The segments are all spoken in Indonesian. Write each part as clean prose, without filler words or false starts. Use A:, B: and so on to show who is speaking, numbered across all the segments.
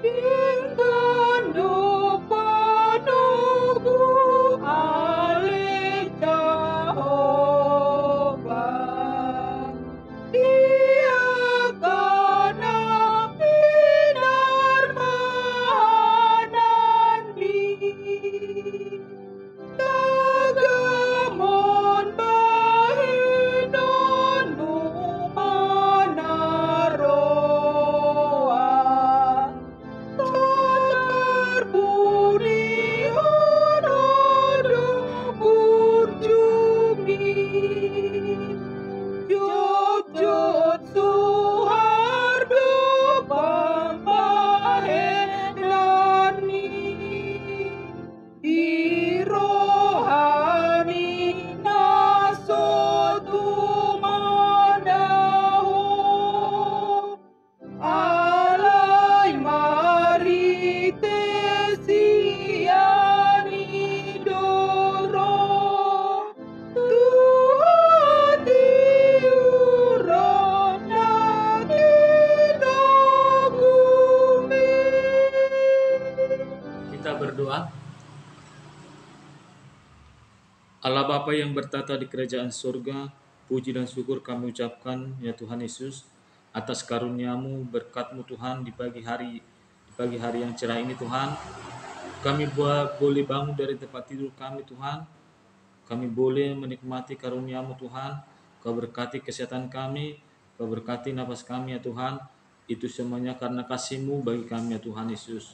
A: Ingkang padaku alih Jehovah, Dia karena binar mahanani. Tagamon bahinonu manaroa, terbuni ada burjumi. Jojot suhardo pampahenani, irohani nasotu madaho, alai marite siani doro, tuhati urona kitagumi.
B: Kita berdoa. Allah Bapa yang bertata di kerajaan surga, puji dan syukur kami ucapkan ya Tuhan Yesus atas karunia-Mu, berkat-Mu Tuhan di pagi hari yang cerah ini Tuhan. Kami boleh bangun dari tempat tidur kami Tuhan. Kami boleh menikmati karunia-Mu Tuhan. Kau berkati kesehatan kami, Kau berkati nafas kami ya Tuhan. Itu semuanya karena kasih-Mu bagi kami ya Tuhan Yesus.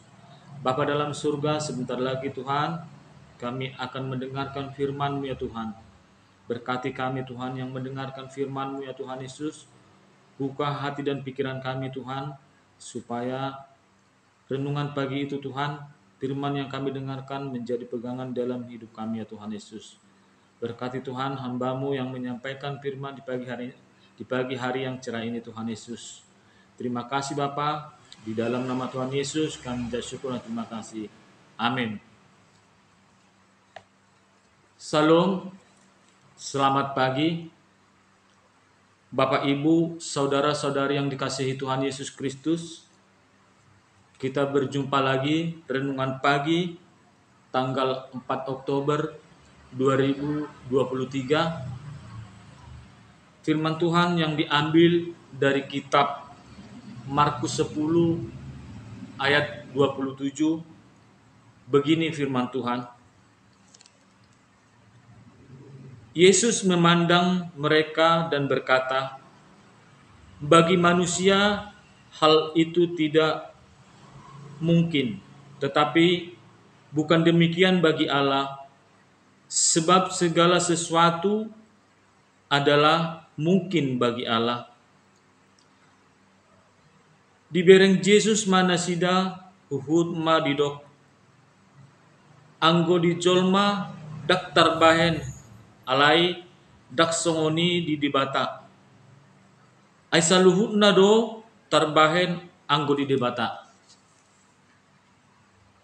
B: Bapa dalam surga, sebentar lagi Tuhan, kami akan mendengarkan firman-Mu ya Tuhan. Berkati kami Tuhan yang mendengarkan firman-Mu ya Tuhan Yesus. Buka hati dan pikiran kami Tuhan, supaya renungan pagi itu Tuhan, firman yang kami dengarkan menjadi pegangan dalam hidup kami ya Tuhan Yesus. Berkati Tuhan hamba-Mu yang menyampaikan firman di pagi hari yang cerah ini Tuhan Yesus. Terima kasih Bapa, di dalam nama Tuhan Yesus kami bersyukur dan terima kasih. Amin. Salam, selamat pagi Bapak Ibu, saudara-saudari yang dikasihi Tuhan Yesus Kristus. Kita berjumpa lagi renungan pagi tanggal 4 Oktober 2023. Firman Tuhan yang diambil dari kitab Markus 10 ayat 27. Begini firman Tuhan. Yesus memandang mereka dan berkata, bagi manusia hal itu tidak mungkin, tetapi bukan demikian bagi Allah, sebab segala sesuatu adalah mungkin bagi Allah. Dibereng Yesus manasida uhud madidok, anggo di jolma dak tarbahen alai dak songoni di dibata. Aisa luhutna do tarbahen anggo di debata.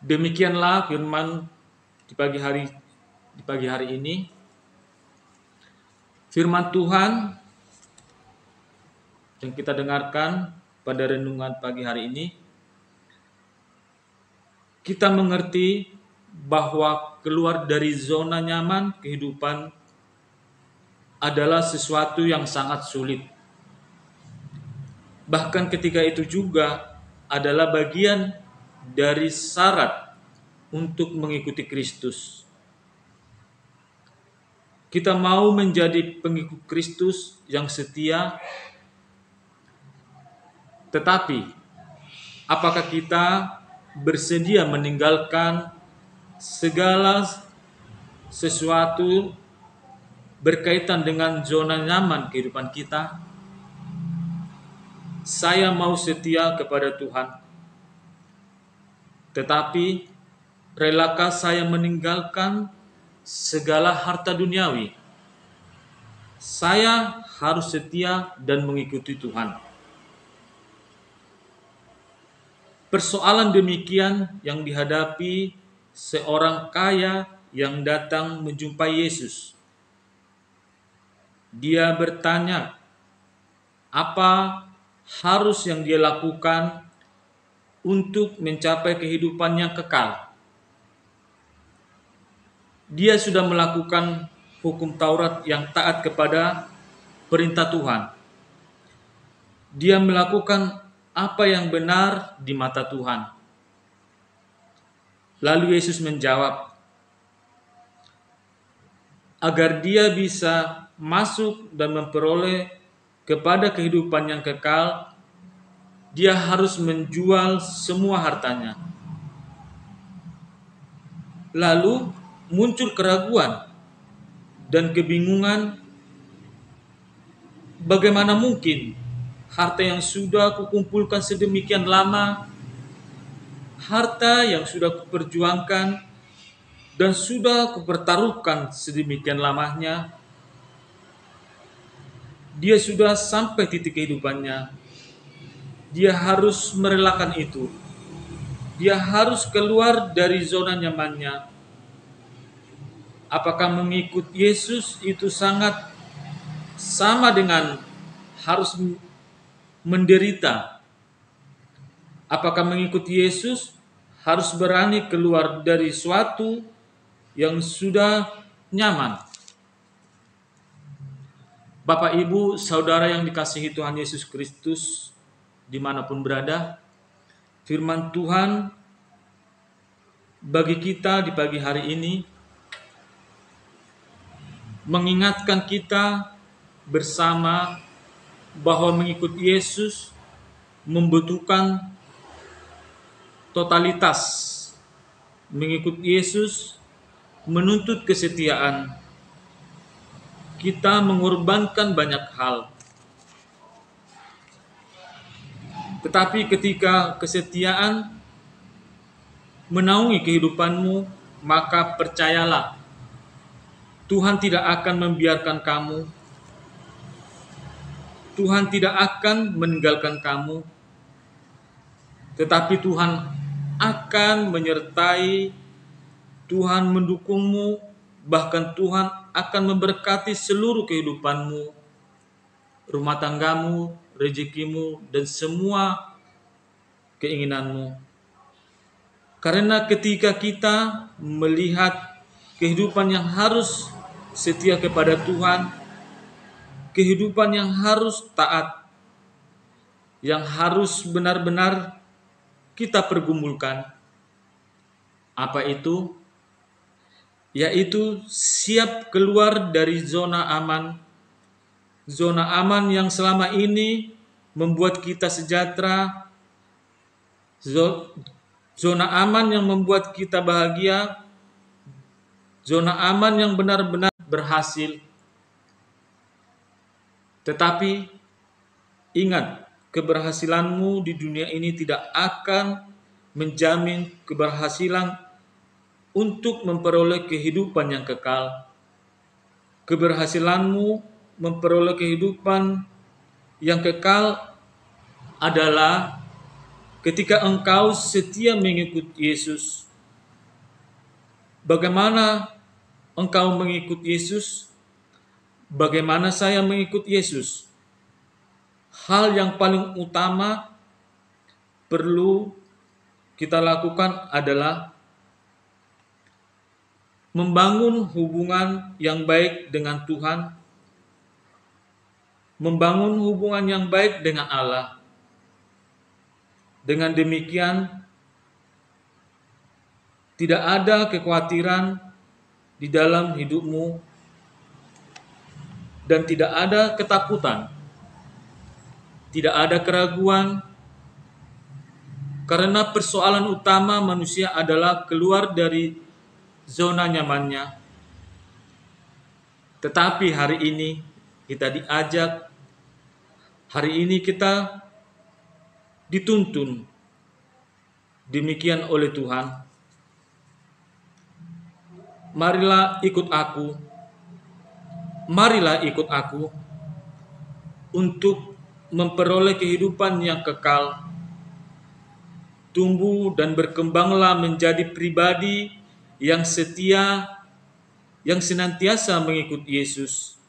B: Demikianlah firman di pagi hari ini. Firman Tuhan yang kita dengarkan pada renungan pagi hari ini, kita mengerti bahwa keluar dari zona nyaman kehidupan adalah sesuatu yang sangat sulit. Bahkan ketika itu juga adalah bagian dari syarat untuk mengikuti Kristus. Kita mau menjadi pengikut Kristus yang setia, tetapi apakah kita bersedia meninggalkan segala sesuatu berkaitan dengan zona nyaman kehidupan kita? Saya mau setia kepada Tuhan, tetapi relakah saya meninggalkan segala harta duniawi? Saya harus setia dan mengikuti Tuhan. Persoalan demikian yang dihadapi seorang kaya yang datang menjumpai Yesus. Dia bertanya, apa harus yang dia lakukan untuk mencapai kehidupan yang kekal. Dia sudah melakukan hukum Taurat yang taat kepada perintah Tuhan. Dia melakukan apa yang benar di mata Tuhan. Lalu Yesus menjawab, agar dia bisa masuk dan memperoleh kepada kehidupan yang kekal, dia harus menjual semua hartanya. Lalu muncul keraguan dan kebingungan, bagaimana mungkin harta yang sudah kukumpulkan sedemikian lama, harta yang sudah kuperjuangkan dan sudah kupertaruhkan sedemikian lamanya, dia sudah sampai titik kehidupannya. Dia harus merelakan itu. Dia harus keluar dari zona nyamannya. Apakah mengikut Yesus itu sangat sama dengan harus menderita? Apakah mengikuti Yesus harus berani keluar dari suatu yang sudah nyaman? Bapak, Ibu, Saudara yang dikasihi Tuhan Yesus Kristus, dimanapun berada, firman Tuhan bagi kita di pagi hari ini mengingatkan kita bersama bahwa mengikut Yesus membutuhkan totalitas. Mengikut Yesus menuntut kesetiaan. Kita mengorbankan banyak hal. Tetapi ketika kesetiaan menaungi kehidupanmu, maka percayalah, Tuhan tidak akan membiarkan kamu. Tuhan tidak akan meninggalkan kamu. Tetapi Tuhan akan menyertai, Tuhan mendukungmu, bahkan Tuhan akan memberkati seluruh kehidupanmu, rumah tanggamu, rezekimu, dan semua keinginanmu. Karena ketika kita melihat kehidupan yang harus setia kepada Tuhan, kehidupan yang harus taat, yang harus benar-benar kita pergumulkan. Apa itu? Yaitu siap keluar dari zona aman. Zona aman yang selama ini membuat kita sejahtera. Zona aman yang membuat kita bahagia. Zona aman yang benar-benar berhasil. Tetapi ingat, keberhasilanmu di dunia ini tidak akan menjamin keberhasilan untuk memperoleh kehidupan yang kekal. Keberhasilanmu memperoleh kehidupan yang kekal adalah ketika engkau setia mengikut Yesus. Bagaimana engkau mengikut Yesus? Bagaimana saya mengikut Yesus? Hal yang paling utama perlu kita lakukan adalah membangun hubungan yang baik dengan Tuhan, membangun hubungan yang baik dengan Allah. Dengan demikian, tidak ada kekhawatiran di dalam hidupmu dan tidak ada ketakutan, tidak ada keraguan, karena persoalan utama manusia adalah keluar dari zona nyamannya. Tetapi hari ini kita diajak, hari ini kita dituntun demikian oleh Tuhan. Marilah ikut aku, marilah ikut aku untuk memperoleh kehidupan yang kekal. Tumbuh dan berkembanglah menjadi pribadi yang setia, yang senantiasa mengikut Yesus.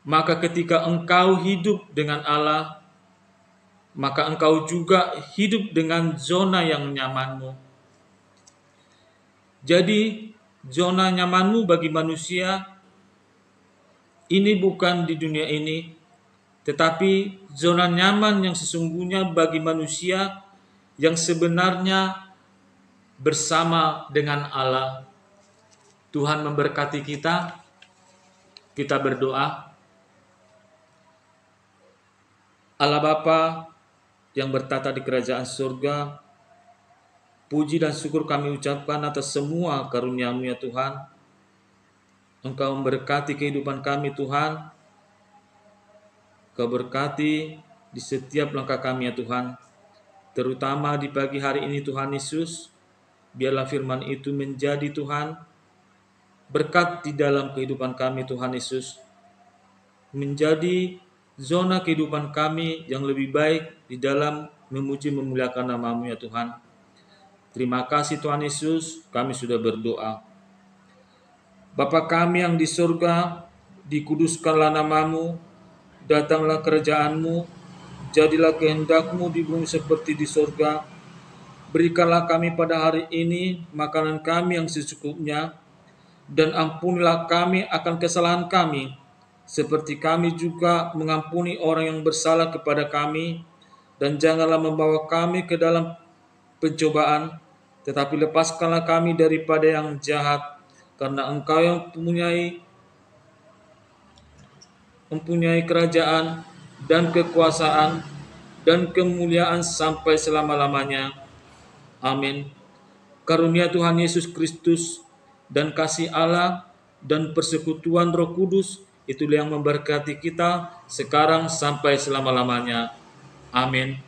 B: Maka ketika engkau hidup dengan Allah, maka engkau juga hidup dengan zona yang nyamanmu. Jadi, zona nyamanmu bagi manusia ini bukan di dunia ini, tetapi zona nyaman yang sesungguhnya bagi manusia yang sebenarnya bersama dengan Allah. Tuhan memberkati kita. Kita berdoa. Allah Bapa yang bertata di kerajaan surga, puji dan syukur kami ucapkan atas semua karunia-Mu ya Tuhan. Engkau memberkati kehidupan kami Tuhan. Engkau berkati di setiap langkah kami ya Tuhan. Terutama di pagi hari ini Tuhan Yesus, biarlah firman itu menjadi Tuhan berkat di dalam kehidupan kami Tuhan Yesus. Menjadi zona kehidupan kami yang lebih baik di dalam memuji memuliakan nama-Mu ya Tuhan. Terima kasih Tuhan Yesus, kami sudah berdoa. Bapa kami yang di surga, dikuduskanlah nama-Mu, datanglah kerajaan-Mu, jadilah kehendak-Mu di bumi seperti di surga. Berikanlah kami pada hari ini makanan kami yang secukupnya, dan ampunilah kami akan kesalahan kami, seperti kami juga mengampuni orang yang bersalah kepada kami, dan janganlah membawa kami ke dalam pencobaan, tetapi lepaskanlah kami daripada yang jahat, karena Engkau yang mempunyai kerajaan dan kekuasaan dan kemuliaan sampai selama-lamanya. Amin. Karunia Tuhan Yesus Kristus dan kasih Allah dan persekutuan Roh Kudus itulah yang memberkati kita sekarang sampai selama-lamanya. Amin.